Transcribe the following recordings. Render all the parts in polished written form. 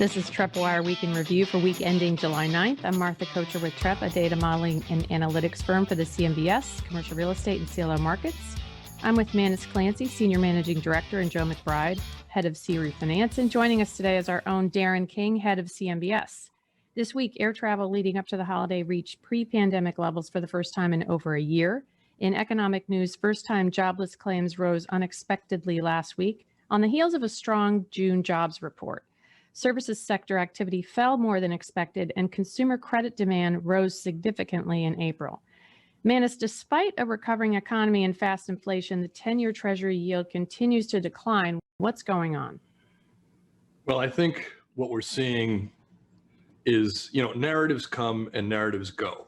This is TreppWire Week in Review for week ending July 9th. I'm Martha Kocher with Trepp, a data modeling and analytics firm for the CMBS, commercial real estate and CLO markets. I'm with Manus Clancy, Senior Managing Director, and Joe McBride, Head of CRE Finance. And joining us today is our own Darren King, Head of CMBS. This week, air travel leading up to the holiday reached pre-pandemic levels for the first time in over a year. In economic news, first-time jobless claims rose unexpectedly last week on the heels of a strong June jobs report. Services sector activity fell more than expected, and consumer credit demand rose significantly in April. Manus, despite a recovering economy and fast inflation, the 10-year Treasury yield continues to decline. What's going on? Well, I think what we're seeing is, narratives come and narratives go,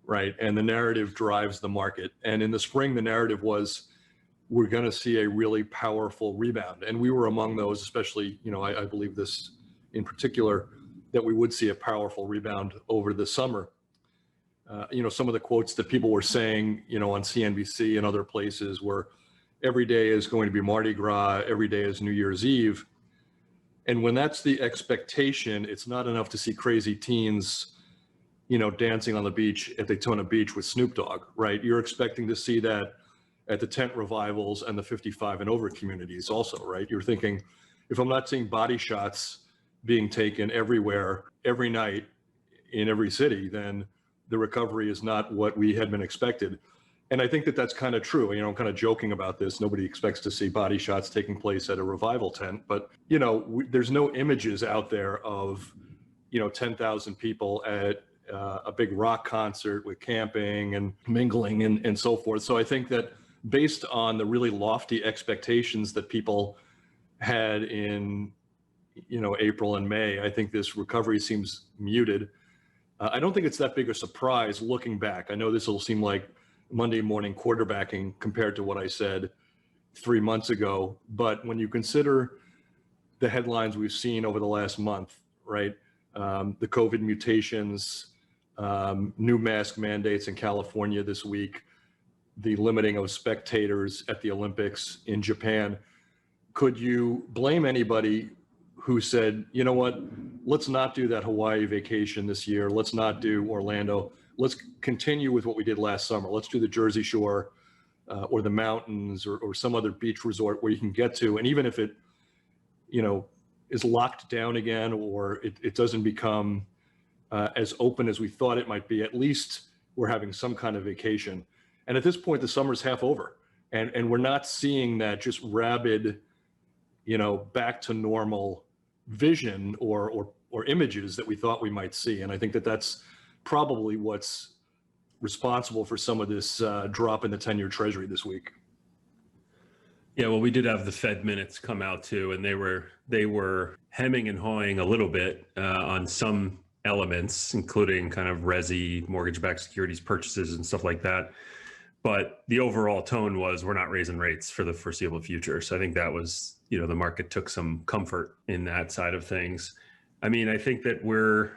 right? And the narrative drives the market. And in the spring, the narrative was, we're going to see a really powerful rebound. And we were among those, especially, I believe this in particular, that we would see a powerful rebound over the summer. Some of the quotes that people were saying, on CNBC and other places were, every day is going to be Mardi Gras, every day is New Year's Eve. And when that's the expectation, it's not enough to see crazy teens, dancing on the beach at Daytona Beach with Snoop Dogg, right? You're expecting to see that at the tent revivals and the 55 and over communities also, right? You're thinking, if I'm not seeing body shots being taken everywhere, every night, in every city, then the recovery is not what we had been expected. And I think that that's kind of true. I'm kind of joking about this. Nobody expects to see body shots taking place at a revival tent, but, there's no images out there of, 10,000 people at a big rock concert with camping and mingling and so forth. So I think that based on the really lofty expectations that people had in, April and May, I think this recovery seems muted. I don't think it's that big a surprise looking back. I know this will seem like Monday morning quarterbacking compared to what I said 3 months ago, but when you consider the headlines we've seen over the last month, right? The COVID mutations, new mask mandates in California this week, the limiting of spectators at the Olympics in Japan. Could you blame anybody who said, you know what, let's not do that Hawaii vacation this year. Let's not do Orlando. Let's continue with what we did last summer. Let's do the Jersey Shore or the mountains or some other beach resort where you can get to. And even if it, is locked down again, or it doesn't become as open as we thought it might be, at least we're having some kind of vacation. And at this point, the summer's half over, and we're not seeing that just rabid, back to normal vision or images that we thought we might see. And I think that that's probably what's responsible for some of this drop in the 10-year Treasury this week. Yeah, well, we did have the Fed minutes come out too, and they were hemming and hawing a little bit on some elements, including kind of resi, mortgage-backed securities purchases and stuff like that. But the overall tone was, we're not raising rates for the foreseeable future. So I think that was, the market took some comfort in that side of things. I mean, I think that we're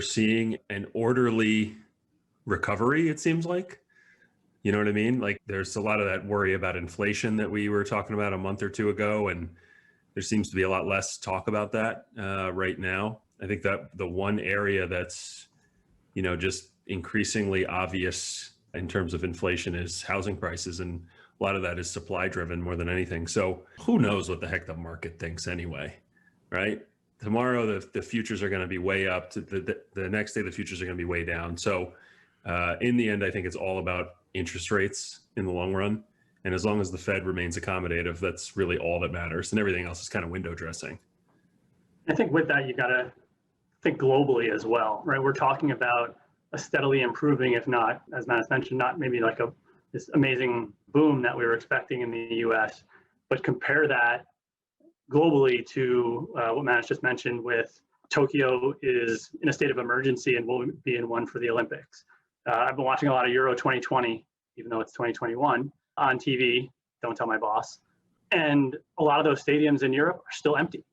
seeing an orderly recovery, it seems like. You know what I mean? Like, there's a lot of that worry about inflation that we were talking about a month or two ago, and there seems to be a lot less talk about that right now. I think that the one area that's, just increasingly obvious in terms of inflation is housing prices, and a lot of that is supply driven more than anything. So who knows what the heck the market thinks anyway, right? Tomorrow the futures are going to be way up. The next day the futures are going to be way down. So in the end, I think it's all about interest rates in the long run. And as long as the Fed remains accommodative, that's really all that matters. And everything else is kind of window dressing. I think with that, you got to think globally as well, right? We're talking about a steadily improving, if not, as Manus mentioned, not maybe like this amazing boom that we were expecting in the US, but compare that globally to what Manus just mentioned with Tokyo is in a state of emergency and will be in one for the Olympics. I've been watching a lot of Euro 2020, even though it's 2021, on TV, don't tell my boss. And a lot of those stadiums in Europe are still empty.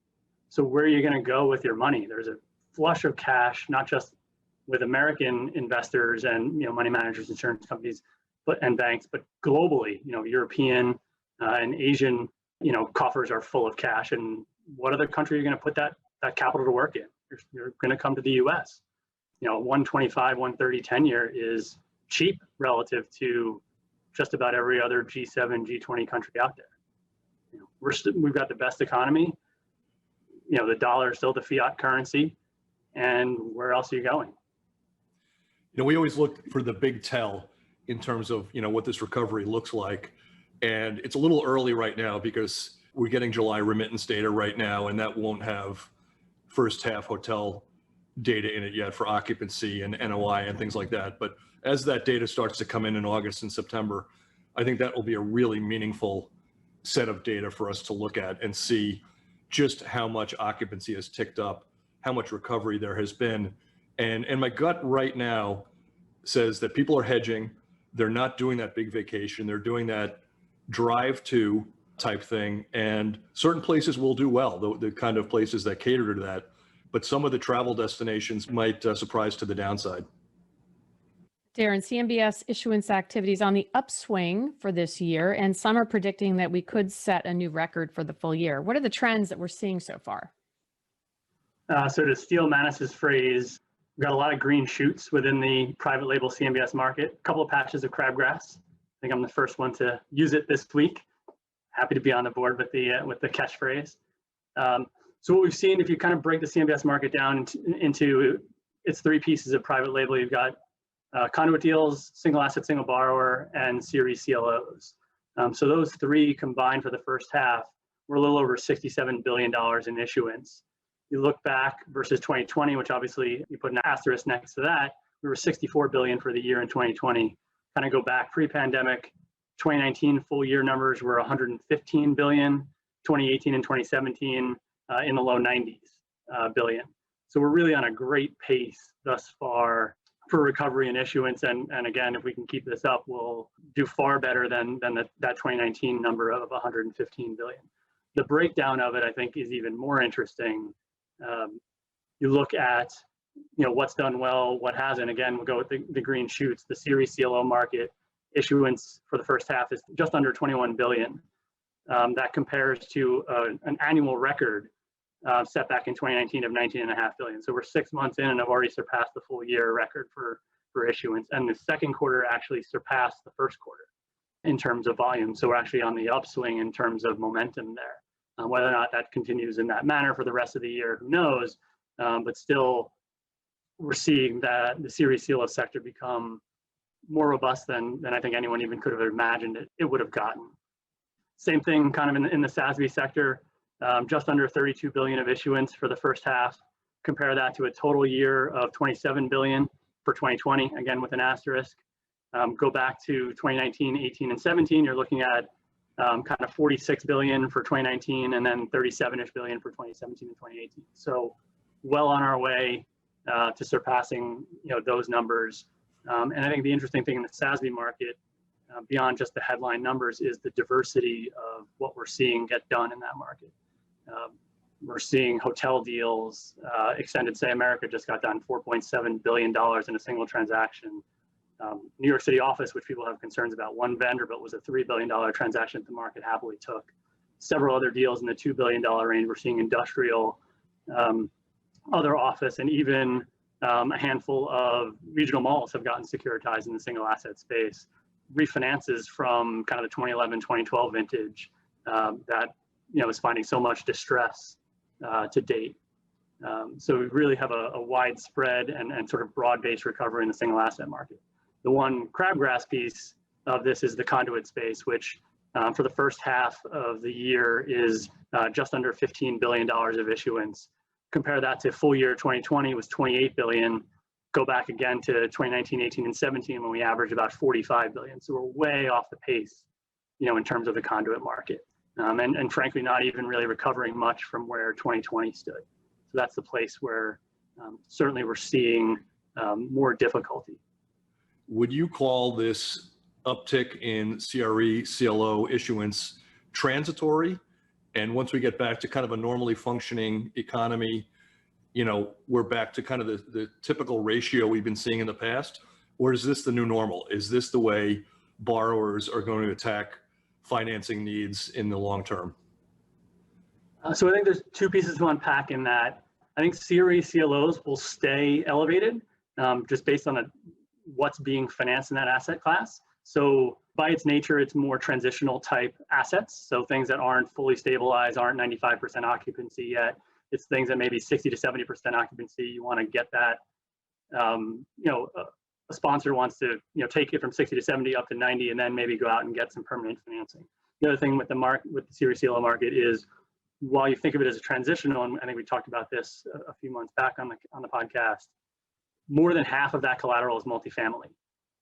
So where are you going to go with your money? There's a flush of cash, not just with American investors and money managers, insurance companies, and banks, but globally, European and Asian, coffers are full of cash, and what other country are you going to put that capital to work in? You're going to come to the U.S. 125, 130 10-year is cheap relative to just about every other G7, G20 country out there. We've got the best economy. The dollar is still the fiat currency, and where else are you going? We always look for the big tell in terms of what this recovery looks like, and it's a little early right now because we're getting July remittance data right now, and that won't have first half hotel data in it yet for occupancy and NOI and things like that. But as that data starts to come in August and September, I think that will be a really meaningful set of data for us to look at and see just how much occupancy has ticked up, how much recovery there has been. And my gut right now says that people are hedging. They're not doing that big vacation. They're doing that drive to type thing. And certain places will do well, the kind of places that cater to that. But some of the travel destinations might surprise to the downside. Darren, CMBS issuance activities on the upswing for this year, and some are predicting that we could set a new record for the full year. What are the trends that we're seeing so far? So to steal Manus's phrase, we've got a lot of green shoots within the private label CMBS market, a couple of patches of crabgrass. I think I'm the first one to use it this week. Happy to be on the board with the catchphrase. So what we've seen, if you kind of break the CMBS market down into its three pieces of private label, you've got conduit deals, single asset, single borrower, and CRE CLOs. So those three combined for the first half were a little over $67 billion in issuance. You look back versus 2020, which obviously you put an asterisk next to that, we were $64 billion for the year in 2020. Kind of go back pre-pandemic, 2019 full year numbers were $115 billion, 2018 and 2017 in the low 90s billion. So we're really on a great pace thus far for recovery and issuance. And again, if we can keep this up, we'll do far better than that 2019 number of 115 billion. The breakdown of it, I think, is even more interesting. You look at what's done well, what hasn't. Again, we'll go with the green shoots. The CRE CLO market issuance for the first half is just under 21 billion. That compares to an annual record set back in 2019 of 19.5 billion. So we're 6 months in and have already surpassed the full year record for issuance. And the second quarter actually surpassed the first quarter in terms of volume. So we're actually on the upswing in terms of momentum there. Whether or not that continues in that manner for the rest of the year, who knows? But still, we're seeing that the CRE CLO sector become more robust than I think anyone even could have imagined it would have gotten. Same thing kind of in the SASB sector, just under 32 billion of issuance for the first half. Compare that to a total year of 27 billion for 2020, again with an asterisk. Go back to 2019, 18, and 17, you're looking at kind of 46 billion for 2019 and then 37-ish billion for 2017 and 2018. So well on our way to surpassing those numbers. And I think the interesting thing in the SASB market, beyond just the headline numbers, is the diversity of what we're seeing get done in that market. We're seeing hotel deals. Extended Stay America just got done $4.7 billion in a single transaction. New York City office, which people have concerns about, one vendor, but was a $3 billion transaction that the market happily took. Several other deals in the $2 billion range. We're seeing industrial, other office, and even a handful of regional malls have gotten securitized in the single asset space. Refinances from kind of the 2011, 2012 vintage that is finding so much distress to date. So we really have a widespread and sort of broad-based recovery in the single asset market. The one crabgrass piece of this is the conduit space, which for the first half of the year is just under $15 billion of issuance. Compare that to full year 2020 was 28 billion. Go back again to 2019, 18, and 17 when we averaged about 45 billion. So we're way off the pace, in terms of the conduit market. And frankly, not even really recovering much from where 2020 stood. So that's the place where certainly we're seeing more difficulty. Would you call this uptick in CRE CLO issuance transitory? And once we get back to kind of a normally functioning economy, we're back to kind of the typical ratio we've been seeing in the past? Or is this the new normal? Is this the way borrowers are going to attack financing needs in the long term? So I think there's two pieces to unpack in that. I think CRE CLOs will stay elevated just based on what's being financed in that asset class. So by its nature, it's more transitional type assets. So things that aren't fully stabilized, aren't 95% occupancy yet. It's things that maybe 60 to 70% occupancy. You want to get that, a sponsor wants to, take it from 60 to 70 up to 90 and then maybe go out and get some permanent financing. The other thing with the CRE CLO market is, while you think of it as a transitional, and I think we talked about this a few months back on the podcast, more than half of that collateral is multifamily.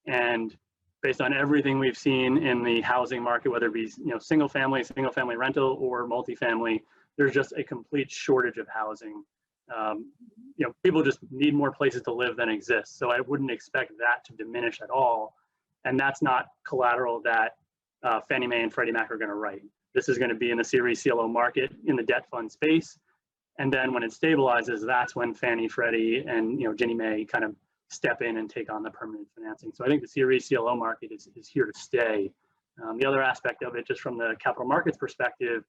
And based on everything we've seen in the housing market, whether it be single family rental or multifamily, there's just a complete shortage of housing. People just need more places to live than exist. So I wouldn't expect that to diminish at all. And that's not collateral that Fannie Mae and Freddie Mac are going to write. This is going to be in the CRE CLO market in the debt fund space. And then when it stabilizes, that's when Fannie, Freddie, and Ginnie Mae kind of step in and take on the permanent financing. So I think the CRE CLO market is here to stay. The other aspect of it, just from the capital markets perspective,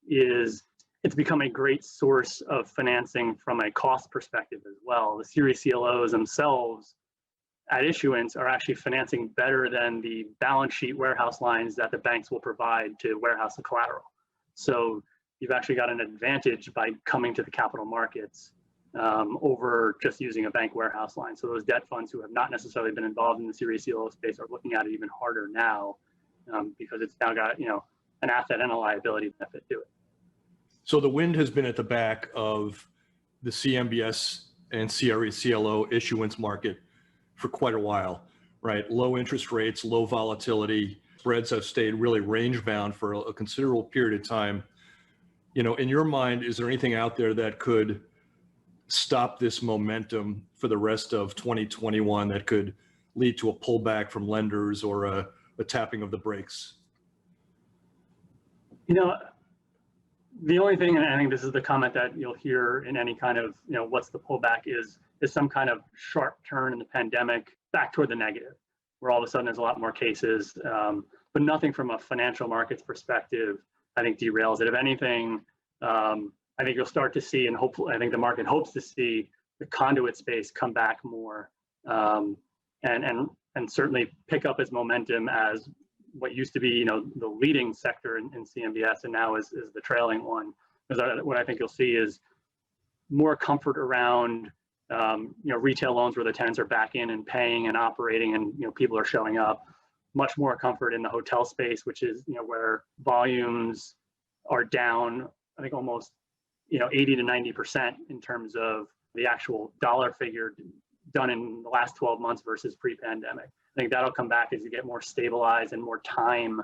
is it's become a great source of financing from a cost perspective as well. The CRE CLOs themselves at issuance are actually financing better than the balance sheet warehouse lines that the banks will provide to warehouse the collateral. So you've actually got an advantage by coming to the capital markets over just using a bank warehouse line. So those debt funds who have not necessarily been involved in the CRE CLO space are looking at it even harder now because it's now got an asset and a liability benefit to it. So the wind has been at the back of the CMBS and CRE CLO issuance market for quite a while, right? Low interest rates, low volatility, spreads have stayed really range bound for a considerable period of time. In your mind, is there anything out there that could stop this momentum for the rest of 2021 that could lead to a pullback from lenders or a tapping of the brakes? The only thing, and I think this is the comment that you'll hear in any kind of, what's the pullback is some kind of sharp turn in the pandemic back toward the negative, where all of a sudden there's a lot more cases, but nothing from a financial markets perspective, I think derails it. If anything, I think you'll start to see, and hopefully, I think the market hopes to see the conduit space come back more, and certainly pick up its momentum as what used to be, the leading sector in CMBS, and now is the trailing one. Because what I think you'll see is more comfort around, retail loans where the tenants are back in and paying and operating, and people are showing up. Much more comfort in the hotel space, which is where volumes are down, I think almost 80 to 90% in terms of the actual dollar figure done in the last 12 months versus pre-pandemic. I think that'll come back as you get more stabilized and more time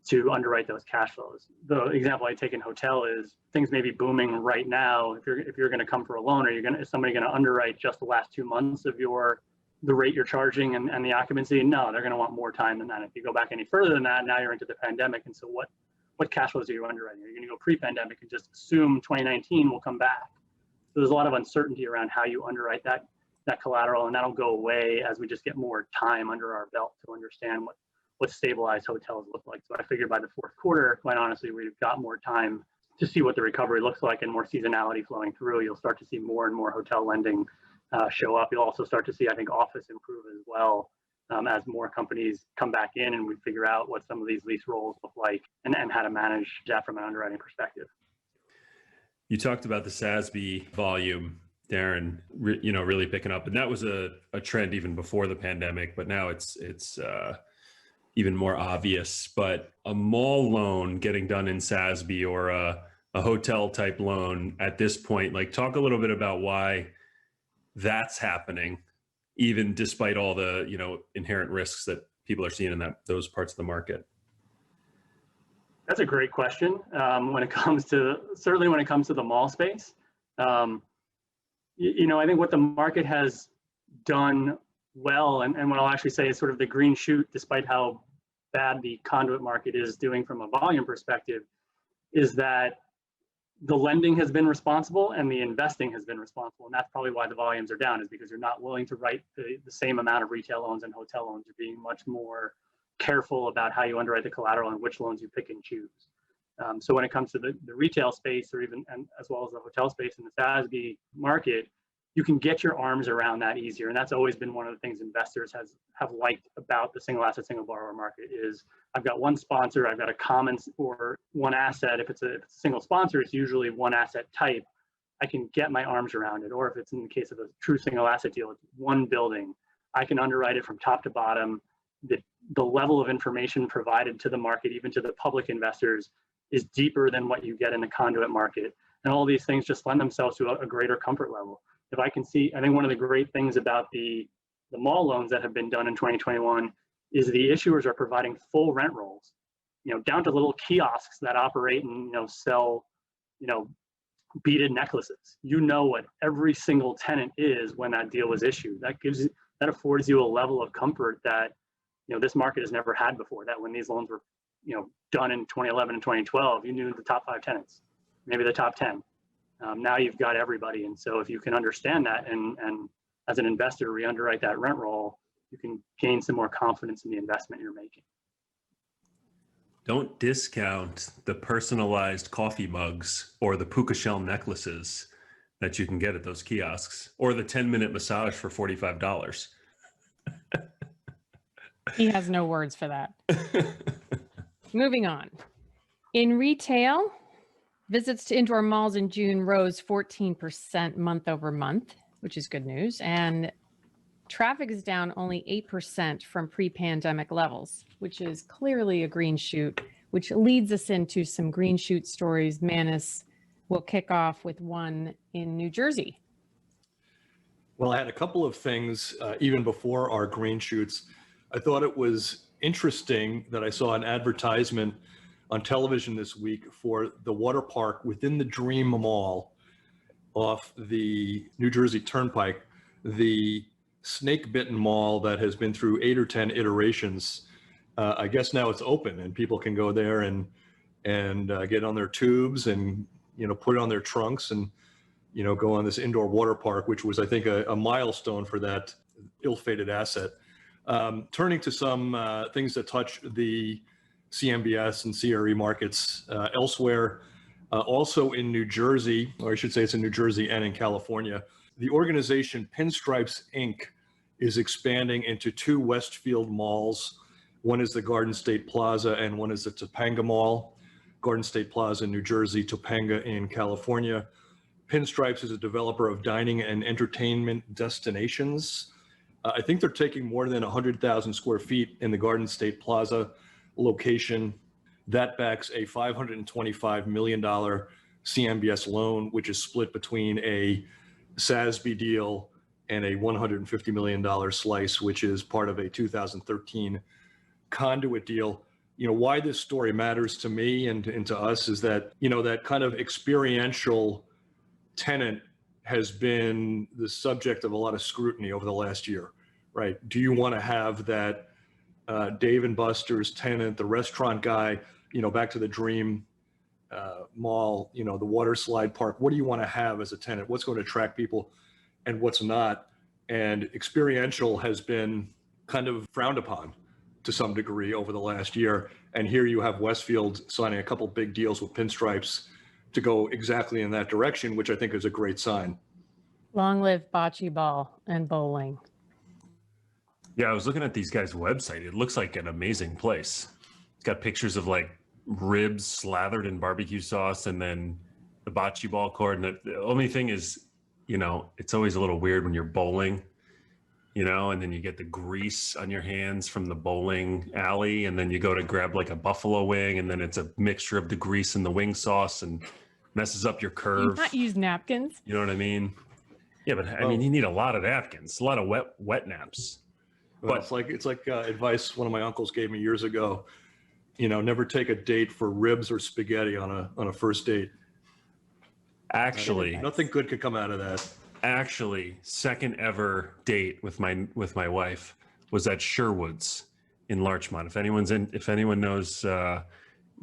to underwrite those cash flows. The example I take in hotel is things may be booming right now. If you're going to come for a loan, is somebody going to underwrite just the last 2 months of the rate you're charging and the occupancy? No, they're going to want more time than that. If you go back any further than that, now you're into the pandemic. And so what cash flows are you underwriting? Are you going to go pre-pandemic and just assume 2019 will come back? So there's a lot of uncertainty around how you underwrite that collateral, and that'll go away as we just get more time under our belt to understand what stabilized hotels look like. So I figured by the fourth quarter, quite honestly, we've got more time to see what the recovery looks like and more seasonality flowing through. You'll start to see more and more hotel lending show up. You'll also start to see, I think, office improve as well as more companies come back in and we figure out what some of these lease rolls look like and how to manage that from an underwriting perspective. You talked about the SASB volume, Darren, really picking up, and that was a trend even before the pandemic, but now it's even more obvious. But a mall loan getting done in SASB or a hotel type loan at this point, talk a little bit about why that's happening, even despite all the inherent risks that people are seeing in those parts of the market. That's a great question. When it comes to the mall space, I think what the market has done well, and what I'll actually say is sort of the green shoot, despite how bad the conduit market is doing from a volume perspective, is that the lending has been responsible and the investing has been responsible. And that's probably why the volumes are down, is because you're not willing to write the same amount of retail loans and hotel loans. You're being much more careful about how you underwrite the collateral and which loans you pick and choose. So when it comes to the retail space, or even and as well as the hotel space in the SASB market, you can get your arms around that easier. And that's always been one of the things investors have liked about the single asset, single borrower market is I've got one sponsor, I've got a common or one asset. If it's a single sponsor, it's usually one asset type. I can get my arms around it. Or if it's in the case of a true single asset deal, it's one building. I can underwrite it from top to bottom. The level of information provided to the market, even to the public investors, is deeper than what you get in the conduit market. And all these things just lend themselves to a greater comfort level. If I can see, I think one of the great things about the mall loans that have been done in 2021 is the issuers are providing full rent rolls, down to little kiosks that operate and, sell, beaded necklaces. What every single tenant is when that deal was issued. That affords you a level of comfort that, this market has never had before. That when these loans were, done in 2011 and 2012, you knew the top 5 tenants, maybe the top 10. Now you've got everybody. And so if you can understand that and as an investor re-underwrite that rent roll, you can gain some more confidence in the investment you're making. Don't discount the personalized coffee mugs or the puka shell necklaces that you can get at those kiosks, or the 10-minute massage for $45. He has no words for that. Moving on. In retail, visits to indoor malls in June rose 14% month over month, which is good news. And traffic is down only 8% from pre-pandemic levels, which is clearly a green shoot, which leads us into some green shoot stories. Manis will kick off with one in New Jersey. Well, I had a couple of things even before our green shoots. I thought it was interesting that I saw an advertisement on television this week for the water park within the Dream Mall off the New Jersey Turnpike, the snake bitten mall that has been through 8 or 10 iterations. I guess now it's open and people can go there and get on their tubes and, put it on their trunks and, go on this indoor water park, which was, I think, a milestone for that ill-fated asset. Turning to some things that touch the CMBS and CRE markets elsewhere, also in New Jersey, or I should say it's in New Jersey and in California, the organization Pinstripes Inc. is expanding into 2 Westfield malls. One is the Garden State Plaza and one is the Topanga Mall. Garden State Plaza in New Jersey, Topanga in California. Pinstripes is a developer of dining and entertainment destinations. I think they're taking more than 100,000 square feet in the Garden State Plaza location. That backs a $525 million CMBS loan, which is split between a SASB deal and a $150 million slice, which is part of a 2013 conduit deal. Why this story matters to me and to us is that, that kind of experiential tenant has been the subject of a lot of scrutiny over the last year, right? Do you want to have that Dave and Buster's tenant, the restaurant guy, back to the Dream Mall, the water slide park? What do you want to have as a tenant? What's going to attract people and what's not? And experiential has been kind of frowned upon to some degree over the last year. And here you have Westfield signing a couple big deals with Pinstripes to go exactly in that direction, which I think is a great sign. Long live bocce ball and bowling. Yeah, I was looking at these guys' website. It looks like an amazing place. It's got pictures of like ribs slathered in barbecue sauce and then the bocce ball court. And the only thing is, it's always a little weird when you're bowling, and then you get the grease on your hands from the bowling alley. And then you go to grab like a buffalo wing and then it's a mixture of the grease and the wing sauce and messes up your curve. You not use napkins. You know what I mean? Yeah, but I mean, you need a lot of napkins, a lot of wet naps. Well, it's like advice one of my uncles gave me years ago. Never take a date for ribs or spaghetti on a first date. Actually, nothing good could come out of that. Actually, second ever date with my wife was at Sherwood's in Larchmont. If anyone knows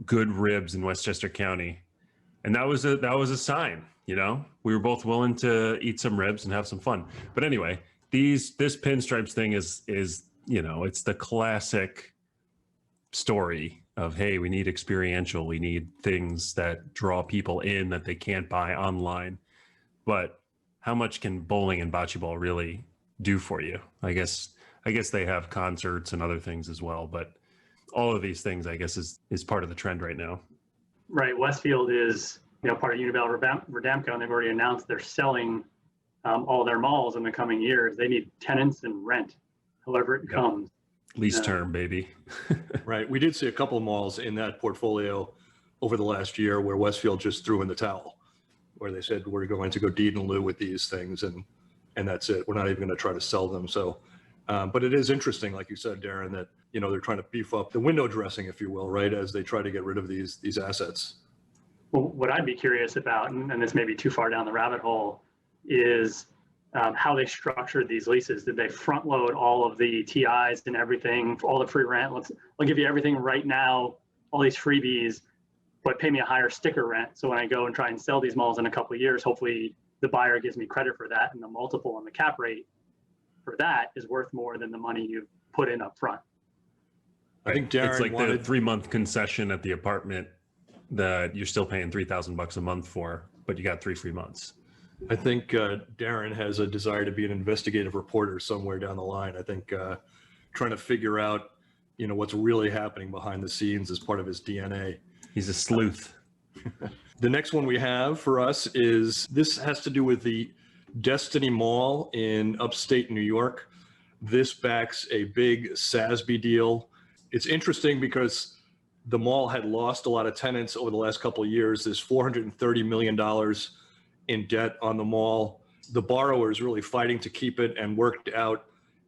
good ribs in Westchester County, and that was a sign. We were both willing to eat some ribs and have some fun. But anyway, this Pinstripes thing is it's the classic story of, hey, we need experiential, we need things that draw people in that they can't buy online. But how much can bowling and bocce ball really do for you? I guess they have concerts and other things as well, but all of these things, I guess, is part of the trend right now. Right. Westfield is, part of Unibail Rodamco, and they've already announced they're selling all their malls in the coming years. They need tenants and rent, however it comes. Lease term, baby. Right. We did see a couple of malls in that portfolio over the last year where Westfield just threw in the towel, where they said, we're going to go deed in lieu with these things, and that's it. We're not even going to try to sell them. So, but it is interesting, like you said, Darren, that, they're trying to beef up the window dressing, if you will, right, as they try to get rid of these assets. Well, what I'd be curious about, and this may be too far down the rabbit hole, is how they structured these leases. Did they front load all of the TIs and everything, all the free rent? I'll give you everything right now, all these freebies, but pay me a higher sticker rent. So when I go and try and sell these malls in a couple of years, hopefully the buyer gives me credit for that, and the multiple on the cap rate for that is worth more than the money you put in up front. I think Darren it's like wanted the 3-month concession at the apartment that you're still paying $3,000 a month for, but you got 3 free months. I think Darren has a desire to be an investigative reporter somewhere down the line. I think trying to figure out, what's really happening behind the scenes is part of his DNA. He's a sleuth. The next one we have for us this has to do with the Destiny Mall in upstate New York. This backs a big SASB deal. It's interesting because the mall had lost a lot of tenants over the last couple of years. There's $430 million in debt on the mall. The borrower is really fighting to keep it and worked out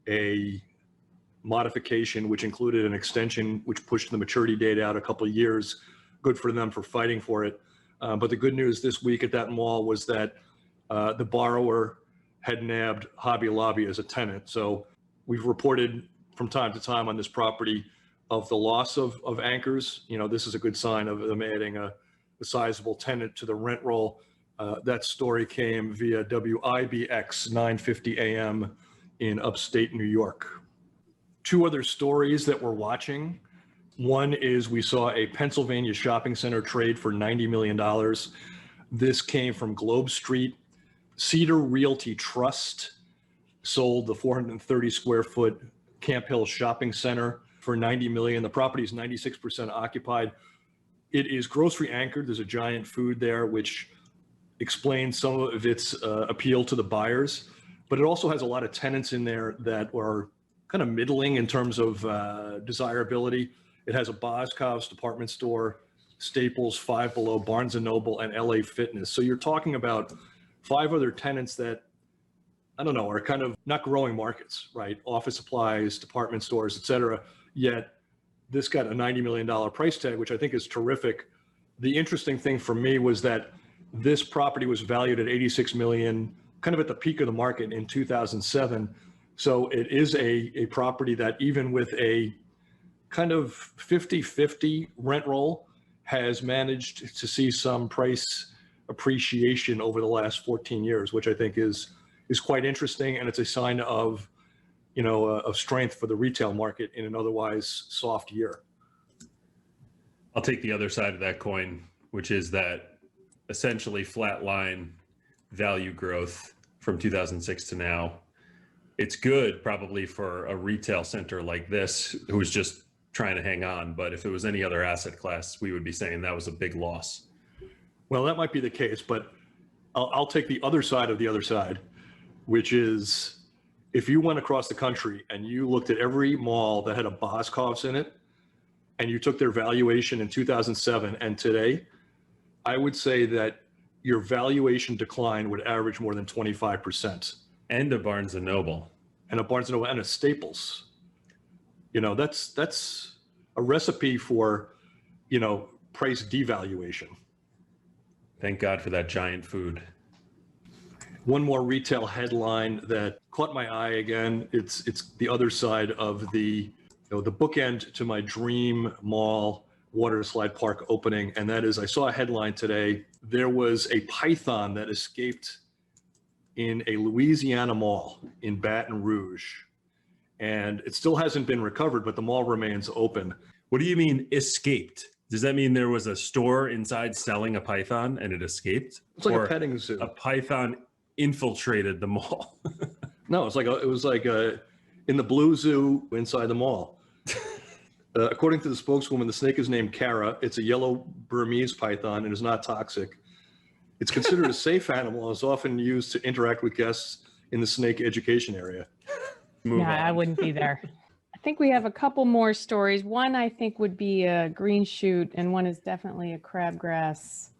a modification, which included an extension, which pushed the maturity date out a couple of years. Good for them for fighting for it. But the good news this week at that mall was that the borrower had nabbed Hobby Lobby as a tenant. So we've reported from time to time on this property of the loss of anchors. This is a good sign of them adding a sizable tenant to the rent roll. That story came via WIBX 950 AM in upstate New York. 2 other stories that we're watching. One is we saw a Pennsylvania shopping center trade for $90 million. This came from Globe Street. Cedar Realty Trust sold the 430 square foot Camp Hill shopping center for $90 million. The property is 96% occupied. It is grocery anchored. There's a Giant Food there, which explains some of its appeal to the buyers, but it also has a lot of tenants in there that are kind of middling in terms of desirability. It has a Boscov's department store, Staples, Five Below, Barnes & Noble, and LA Fitness. So you're talking about 5 other tenants that, I don't know, are kind of not growing markets, right? Office supplies, department stores, et cetera. Yet this got a $90 million price tag, which I think is terrific. The interesting thing for me was that this property was valued at $86 million, kind of at the peak of the market in 2007. So it is a property that, even with a kind of 50-50 rent roll, has managed to see some price appreciation over the last 14 years, which I think is quite interesting. And it's a sign of, of strength for the retail market in an otherwise soft year. I'll take the other side of that coin, which is that essentially flatline value growth from 2006 to now. It's good probably for a retail center like this, who's just trying to hang on. But if it was any other asset class, we would be saying that was a big loss. Well, that might be the case, but I'll take the other side of the other side, which is if you went across the country and you looked at every mall that had a Boscov's in it, and you took their valuation in 2007 and today, I would say that your valuation decline would average more than 25%. And a Barnes & Noble. And a Barnes & Noble and a Staples. That's a recipe for, price devaluation. Thank God for that Giant Food. One more retail headline that caught my eye again. It's the other side of the bookend to my dream mall water slide park opening. And that is, I saw a headline today. There was a python that escaped in a Louisiana mall in Baton Rouge. And it still hasn't been recovered, but the mall remains open. What do you mean escaped? Does that mean there was a store inside selling a python and it escaped? It's like or a petting zoo. a python infiltrated the mall? No, it was like in the Blue Zoo inside the mall. According to the spokeswoman, the snake is named Kara. It's a yellow Burmese python and is not toxic. It's considered a safe animal and is often used to interact with guests in the snake education area. I wouldn't be there. I think we have a couple more stories. One I think would be a green shoot, and one is definitely a crabgrass.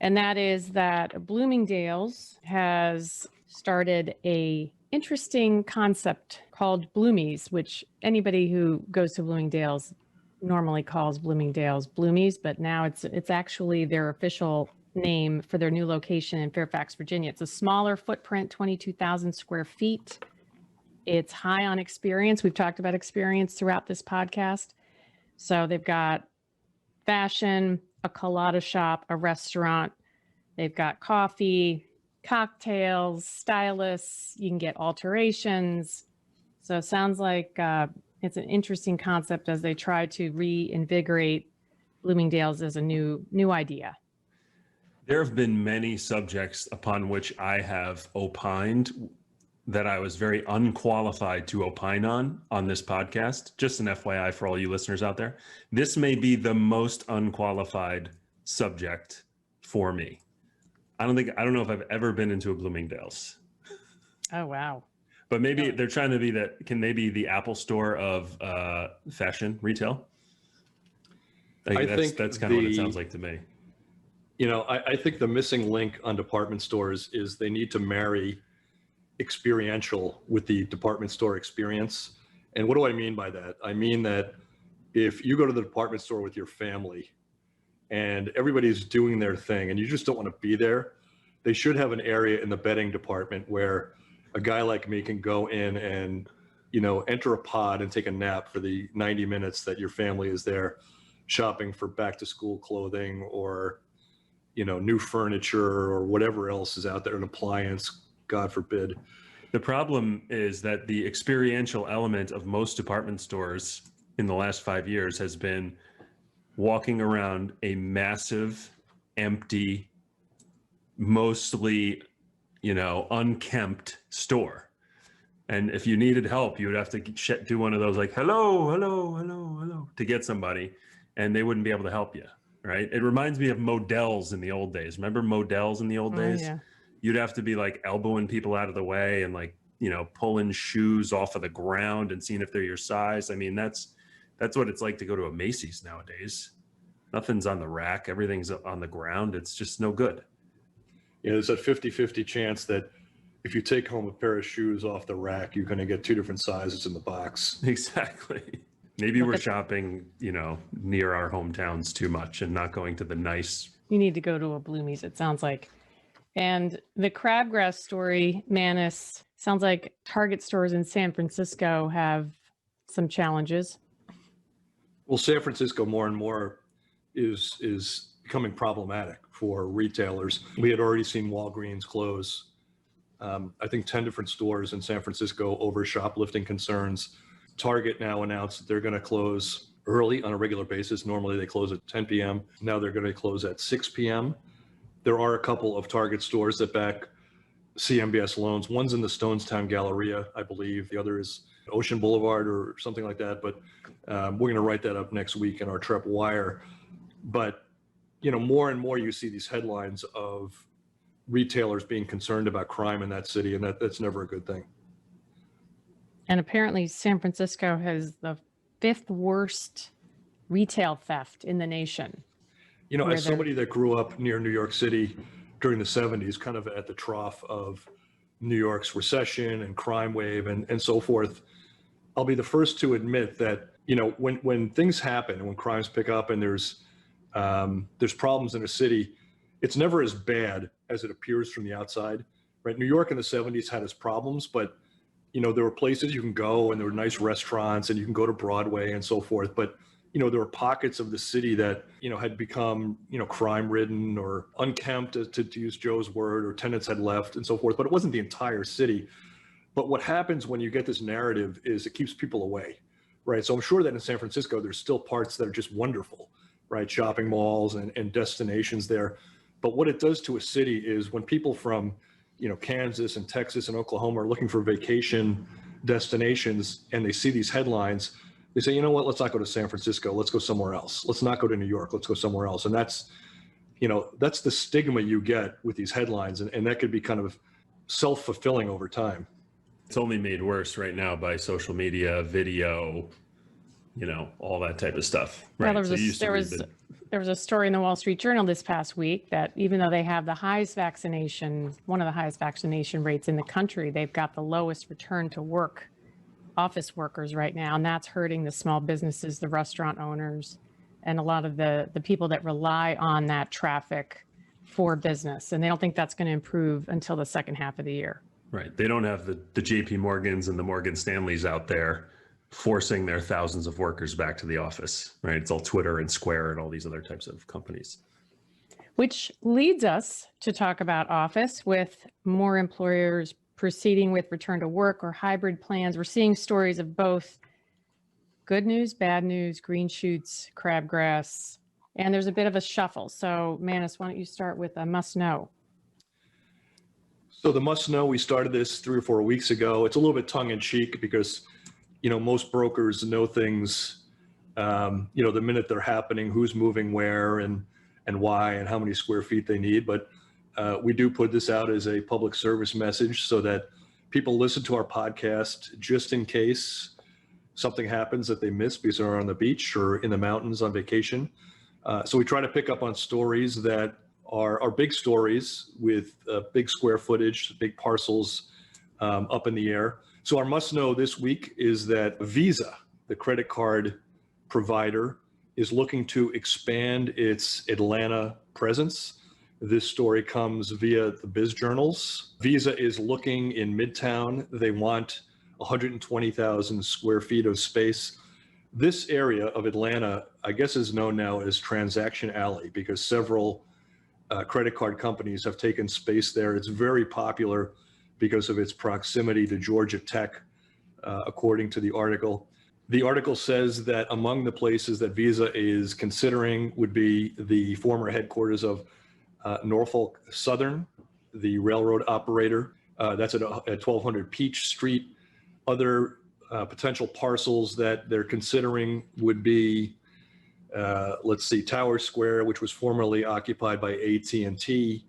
And that is that Bloomingdale's has started a interesting concept called Bloomies, which anybody who goes to Bloomingdale's normally calls Bloomingdale's Bloomies, but now it's actually their official name for their new location in Fairfax, Virginia. It's a smaller footprint, 22,000 square feet. It's high on experience. We've talked about experience throughout this podcast. So they've got fashion, a colada shop, a restaurant. They've got coffee, cocktails, stylists. You can get alterations. So it sounds like it's an interesting concept as they try to reinvigorate Bloomingdale's as a new idea. There have been many subjects upon which I have opined that I was very unqualified to opine on this podcast. Just an FYI for all you listeners out there. This may be the most unqualified subject for me. I don't know if I've ever been into a Bloomingdale's. Oh, wow. But maybe they're trying to be can they be the Apple store of fashion retail? I think that's kind of what it sounds like to me. You know, I think the missing link on department stores is they need to marry experiential with the department store experience. And what do I mean by that? I mean that if you go to the department store with your family and everybody's doing their thing and you just don't want to be there, they should have an area in the bedding department where a guy like me can go in and, you know, enter a pod and take a nap for the 90 minutes that your family is there shopping for back to school clothing or, you know, new furniture or whatever else is out there, an appliance, God forbid. The problem is that the experiential element of most department stores in the last 5 years has been walking around a massive, empty, mostly, you know, unkempt store. And if you needed help, you would have to do one of those like, hello, hello, hello, hello, to get somebody, and they wouldn't be able to help you, right? It reminds me of Models in the old days. Remember Models in the old days? Yeah. You'd have to be like elbowing people out of the way and like, you know, pulling shoes off of the ground and seeing if they're your size. I mean, that's what it's like to go to a Macy's nowadays. Nothing's on the rack. Everything's on the ground. It's just no good. Yeah, there's that 50-50 chance that if you take home a pair of shoes off the rack, you're going to get two different sizes in the box. Exactly. Maybe we're shopping, you know, near our hometowns too much and not going to the nice. You need to go to a Bloomies, it sounds like. And the Crabgrass story, Manus, sounds like Target stores in San Francisco have some challenges. Well, San Francisco more and more is becoming problematic for retailers. We had already seen Walgreens close, I think 10 different stores in San Francisco over shoplifting concerns. Target now announced that they're going to close early on a regular basis. Normally they close at 10 p.m. Now they're going to close at 6 p.m. There are a couple of Target stores that back CMBS loans. One's in the Stonestown Galleria, I believe. The other is Ocean Boulevard or something like that. But we're going to write that up next week in our TreppWire. But, you know, more and more you see these headlines of retailers being concerned about crime in that city, and that's never a good thing. And apparently San Francisco has the 5th worst retail theft in the nation. You know, as somebody that grew up near New York City during the 70s, kind of at the trough of New York's recession and crime wave and so forth, I'll be the first to admit that, you know, when things happen and when crimes pick up and there's problems in a city, it's never as bad as it appears from the outside, right? New York in the 70s had its problems, but, you know, there were places you can go and there were nice restaurants and you can go to Broadway and so forth. But, you know, there were pockets of the city that, you know, had become, you know, crime ridden or unkempt, to use Joe's word, or tenants had left and so forth, but it wasn't the entire city. But what happens when you get this narrative is it keeps people away, right? So I'm sure that in San Francisco, there's still parts that are just wonderful, right? Shopping malls and destinations there. But what it does to a city is when people from, Kansas and Texas and Oklahoma are looking for vacation destinations and they see these headlines, they say, you know what, let's not go to San Francisco. Let's go somewhere else. Let's not go to New York. Let's go somewhere else. And that's the stigma you get with these headlines. And that could be kind of self-fulfilling over time. It's only made worse right now by social media, video, all that type of stuff. Right. Well, there was a story in the Wall Street Journal this past week that even though they have one of the highest vaccination rates in the country, they've got the lowest return to work office workers right now. And that's hurting the small businesses, the restaurant owners, and a lot of the people that rely on that traffic for business. And they don't think that's going to improve until the second half of the year. Right. They don't have the JP Morgans and the Morgan Stanleys out there forcing their thousands of workers back to the office, right? It's all Twitter and Square and all these other types of companies. Which leads us to talk about office with more employers proceeding with return to work or hybrid plans. We're seeing stories of both good news, bad news, green shoots, crabgrass, and there's a bit of a shuffle. So Manus, why don't you start with a must know? So the must know, we started this 3 or 4 weeks ago. It's a little bit tongue in cheek because most brokers know things, the minute they're happening, who's moving where and why and how many square feet they need. But we do put this out as a public service message so that people listen to our podcast just in case something happens that they miss because they're on the beach or in the mountains on vacation. So we try to pick up on stories that are big stories with big square footage, big parcels up in the air. So our must know this week is that Visa, the credit card provider, is looking to expand its Atlanta presence. This story comes via the Biz Journals. Visa is looking in Midtown. They want 120,000 square feet of space. This area of Atlanta, I guess, is known now as Transaction Alley because several credit card companies have taken space there. It's very popular because of its proximity to Georgia Tech, according to the article. The article says that among the places that Visa is considering would be the former headquarters of Norfolk Southern, the railroad operator. That's at 1200 Peach Street. Other potential parcels that they're considering would be, Tower Square, which was formerly occupied by AT&T,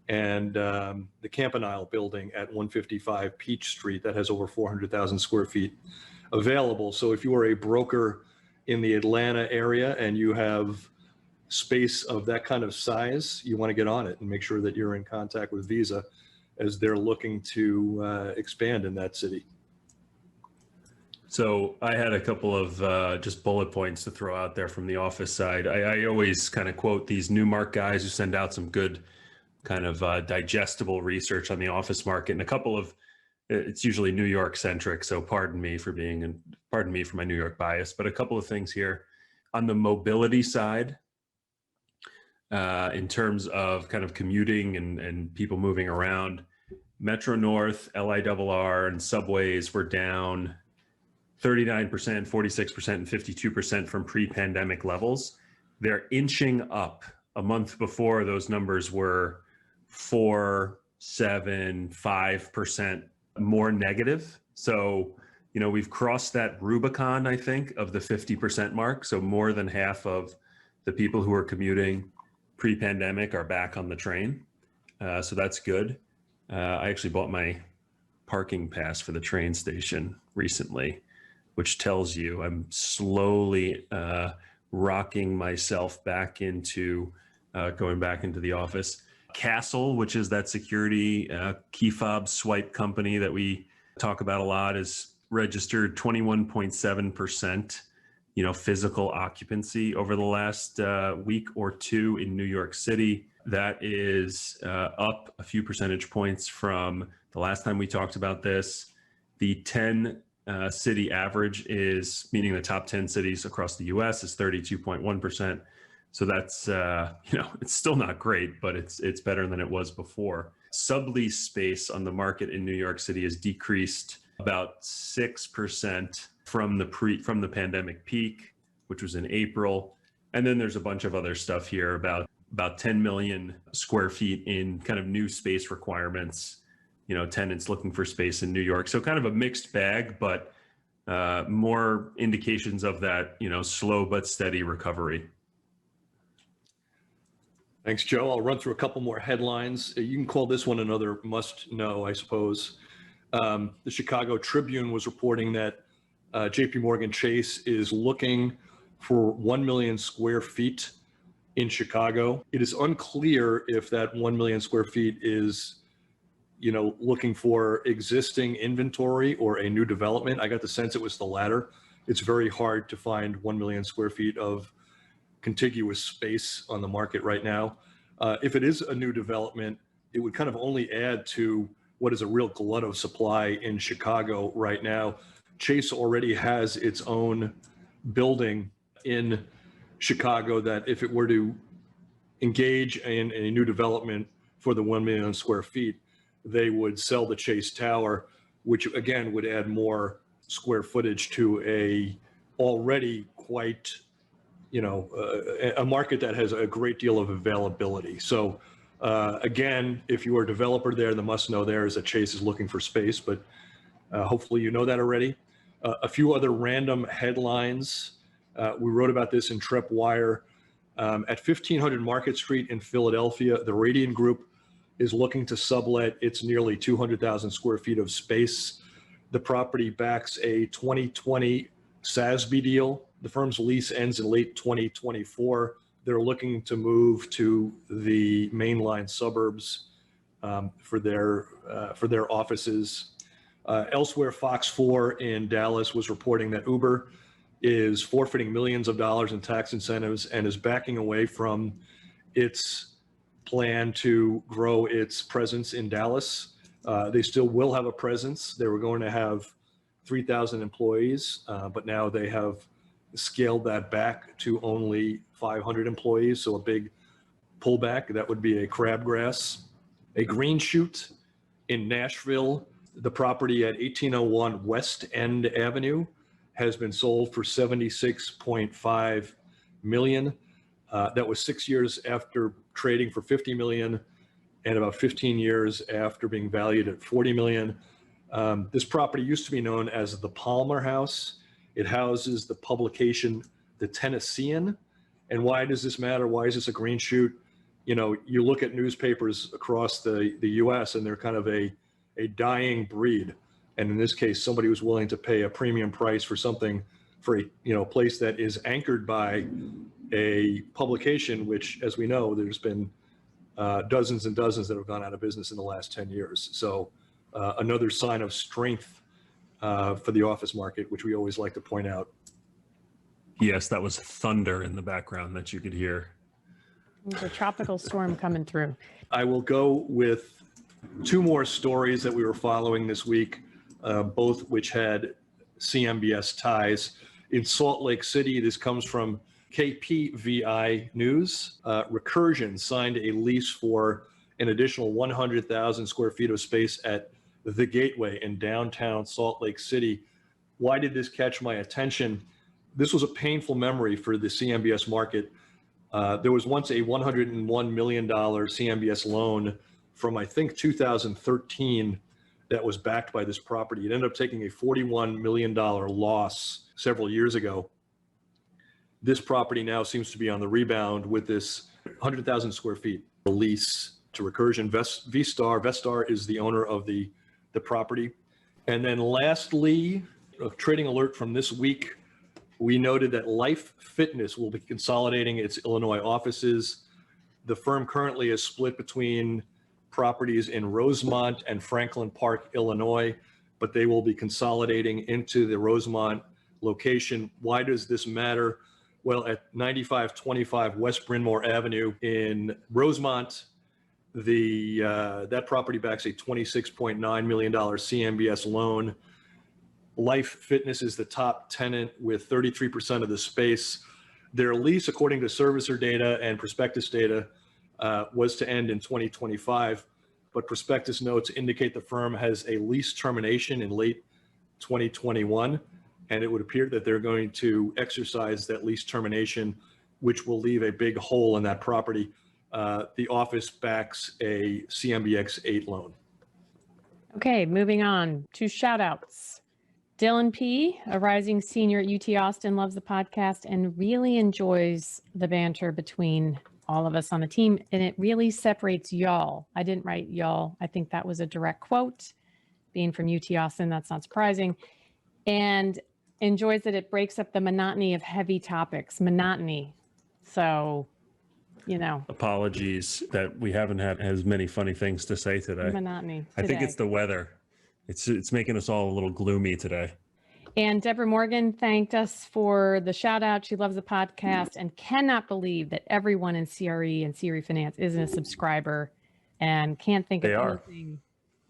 and the Campanile building at 155 Peach Street that has over 400,000 square feet available. So if you are a broker in the Atlanta area and you have space of that kind of size, you want to get on it and make sure that you're in contact with Visa as they're looking to expand in that city. So I had a couple of just bullet points to throw out there from the office side. I always kind of quote these Newmark guys who send out some good kind of digestible research on the office market, and a couple of, it's usually New York centric. So pardon me for my New York bias, but a couple of things here on the mobility side, in terms of kind of commuting and people moving around. Metro North, LIRR, and subways were down 39%, 46%, and 52% from pre-pandemic levels. They're inching up. A month before, those numbers were 4, 7, 5% more negative. So, we've crossed that Rubicon, I think, of the 50% mark. So more than half of the people who are commuting pre-pandemic are back on the train. So that's good. I actually bought my parking pass for the train station recently, which tells you I'm slowly rocking myself back into going back into the office. Castle, which is that security key fob swipe company that we talk about a lot, is registered 21.7%, physical occupancy over the last week or two in New York City. That is up a few percentage points from the last time we talked about this. The 10 city average is, meaning the top 10 cities across the US, is 32.1%. So that's, it's still not great, but it's better than it was before. Sublease space on the market in New York City has decreased about 6% from the pandemic peak, which was in April. And then there's a bunch of other stuff here about 10 million square feet in kind of new space requirements, tenants looking for space in New York. So kind of a mixed bag, but more indications of that, slow but steady recovery. Thanks, Joe. I'll run through a couple more headlines. You can call this one another must know, I suppose. The Chicago Tribune was reporting that JP Morgan Chase is looking for 1 million square feet in Chicago. It is unclear if that 1 million square feet is, looking for existing inventory or a new development. I got the sense it was the latter. It's very hard to find 1 million square feet of contiguous space on the market right now. If it is a new development, it would kind of only add to what is a real glut of supply in Chicago right now. Chase already has its own building in Chicago that if it were to engage in a new development for the 1 million square feet, they would sell the Chase Tower, which again would add more square footage to a already quite, a market that has a great deal of availability. So again, if you are a developer there, the must know there is that Chase is looking for space, but hopefully you know that already. A few other random headlines. We wrote about this in TreppWire. At 1500 Market Street in Philadelphia, the Radian Group is looking to sublet its nearly 200,000 square feet of space. The property backs a 2020 SASB deal. The firm's lease ends in late 2024. They're looking to move to the mainline suburbs for their offices. Elsewhere, Fox 4 in Dallas was reporting that Uber is forfeiting millions of dollars in tax incentives and is backing away from its plan to grow its presence in Dallas. They still will have a presence. They were going to have 3,000 employees, but now they have scaled that back to only 500 employees, so a big pullback. That would be a Crabgrass. A green shoot in Nashville, the property at 1801 West End Avenue has been sold for $76.5 million. That was 6 years after trading for $50 million and about 15 years after being valued at $40 million. This property used to be known as the Palmer House. It houses the publication, The Tennessean. And why does this matter? Why is this a green shoot? You look at newspapers across the US and they're kind of a dying breed. And in this case, somebody was willing to pay a premium price for something for a place that is anchored by a publication, which, as we know, there's been dozens and dozens that have gone out of business in the last 10 years. So another sign of strength for the office market, which we always like to point out. Yes, that was thunder in the background that you could hear. There's a tropical storm coming through. I will go with two more stories that we were following this week, both which had CMBS ties. In Salt Lake City, this comes from KPVI News. Recursion signed a lease for an additional 100,000 square feet of space at The Gateway in downtown Salt Lake City. Why did this catch my attention? This was a painful memory for the CMBS market. There was once a $101 million CMBS loan from, I think, 2013 that was backed by this property. It ended up taking a $41 million loss several years ago. This property now seems to be on the rebound with this 100,000 square feet lease to Recursion. Vestar is the owner of the property. And then lastly, a trading alert from this week, we noted that Life Fitness will be consolidating its Illinois offices. The firm currently is split between properties in Rosemont and Franklin Park, Illinois, but they will be consolidating into the Rosemont location. Why does this matter? Well, at 9525 West Bryn Mawr Avenue in Rosemont, that property backs a $26.9 million CMBS loan. Life Fitness is the top tenant with 33% of the space. Their lease, according to servicer data and prospectus data, was to end in 2025, but prospectus notes indicate the firm has a lease termination in late 2021. And it would appear that they're going to exercise that lease termination, which will leave a big hole in that property. The office backs a CMBS 8 loan. Okay, moving on to shoutouts. Dylan P., a rising senior at UT Austin, loves the podcast and really enjoys the banter between all of us on the team. And it really separates y'all. I didn't write y'all. I think that was a direct quote. Being from UT Austin, that's not surprising. And enjoys that it breaks up the monotony of heavy topics. Monotony. So, you know. Apologies that we haven't had as many funny things to say today. Monotony today. I think it's the weather. It's making us all a little gloomy today. And Deborah Morgan thanked us for the shout out. She loves the podcast and cannot believe that everyone in CRE and CRE Finance isn't a subscriber and can't think of anything.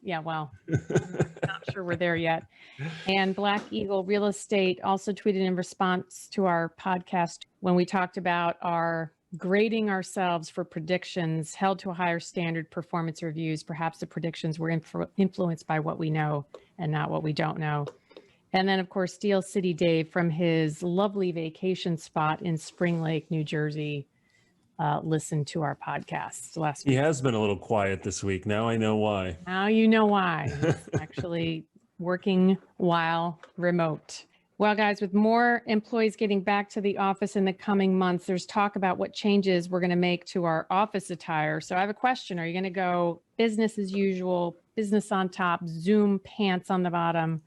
Yeah, well, not sure we're there yet. And Black Eagle Real Estate also tweeted in response to our podcast when we talked about our grading ourselves for predictions held to a higher standard performance reviews. Perhaps the predictions were influenced by what we know and not what we don't know. And then, of course, Steel City Dave from his lovely vacation spot in Spring Lake, New Jersey, listened to our podcast last week. He has been a little quiet this week. Now I know why. Now you know why. He's actually working while remote. Well, guys, with more employees getting back to the office in the coming months, there's talk about what changes we're going to make to our office attire. So I have a question. Are you going to go business as usual, business on top, Zoom pants on the bottom,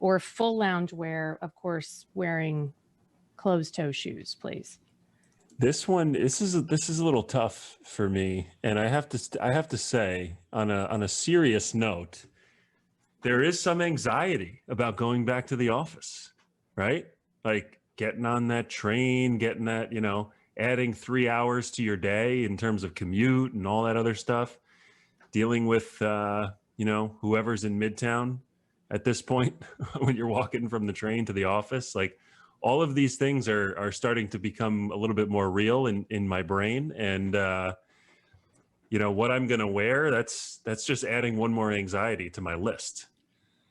or full loungewear, of course, wearing closed-toe shoes, please? This is a little tough for me, and I have to say, on a serious note, there is some anxiety about going back to the office, right? Like getting on that train, getting that, adding 3 hours to your day in terms of commute and all that other stuff, dealing with, whoever's in Midtown at this point when you're walking from the train to the office. Like all of these things are starting to become a little bit more real in my brain. And, what I'm going to wear, that's just adding one more anxiety to my list.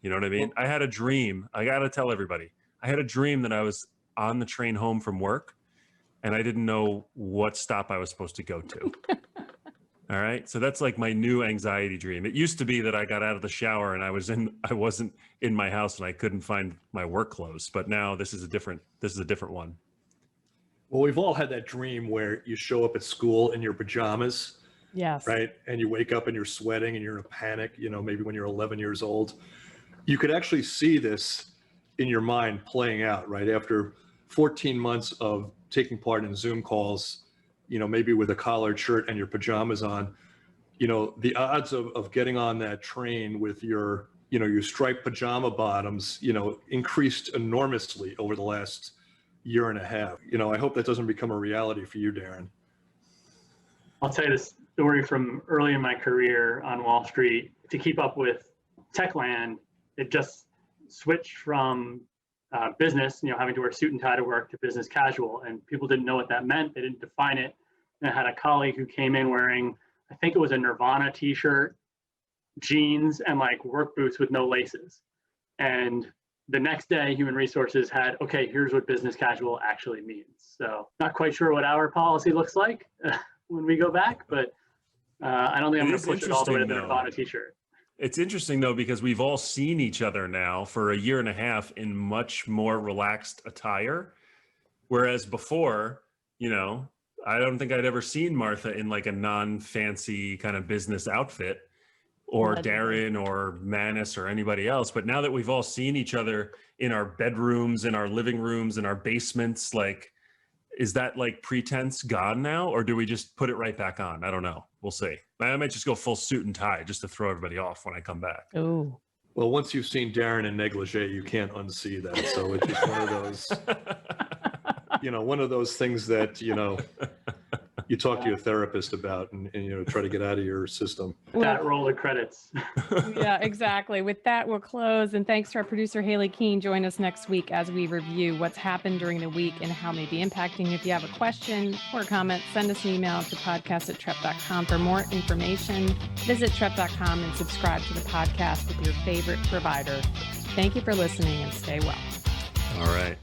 You know what I mean? I had a dream. I got to tell everybody. I had a dream that I was on the train home from work and I didn't know what stop I was supposed to go to. All right. So that's like my new anxiety dream. It used to be that I got out of the shower and I wasn't in my house and I couldn't find my work clothes. But now this is a different one. Well, we've all had that dream where you show up at school in your pajamas. Yes. Right. And you wake up and you're sweating and you're in a panic, maybe when you're 11 years old. You could actually see this in your mind playing out, right? After 14 months of taking part in Zoom calls, maybe with a collared shirt and your pajamas on, the odds of getting on that train with your striped pajama bottoms, increased enormously over the last year and a half. I hope that doesn't become a reality for you, Darren. I'll tell you this story from early in my career on Wall Street. To keep up with Techland, it just switched from business, having to wear a suit and tie to work, to business casual. And people didn't know what that meant. They didn't define it. And I had a colleague who came in wearing, I think it was a Nirvana t-shirt, jeans, and like work boots with no laces. And the next day, Human Resources had, okay, here's what business casual actually means. So not quite sure what our policy looks like when we go back, but I don't think I'm going to push it all the way to the Nirvana t-shirt. It's interesting, though, because we've all seen each other now for a year and a half in much more relaxed attire. Whereas before, I don't think I'd ever seen Martha in like a non-fancy kind of business outfit, or Darren or Manis or anybody else. But now that we've all seen each other in our bedrooms, in our living rooms, in our basements, like, is that like pretense gone now? Or do we just put it right back on? I don't know. We'll see. I might just go full suit and tie just to throw everybody off when I come back. Oh. Well, once you've seen Darren in negligee, you can't unsee that. So it's just one of those, one of those things that, you talk to your therapist about and try to get out of your system. That roll of credits. Yeah, exactly. With that, we'll close. And thanks to our producer, Haley Keene. Join us next week as we review what's happened during the week and how it may be impacting. If you have a question or a comment, send us an email to podcast@trepp.com. For more information, visit trepp.com and subscribe to the podcast with your favorite provider. Thank you for listening and stay well. All right.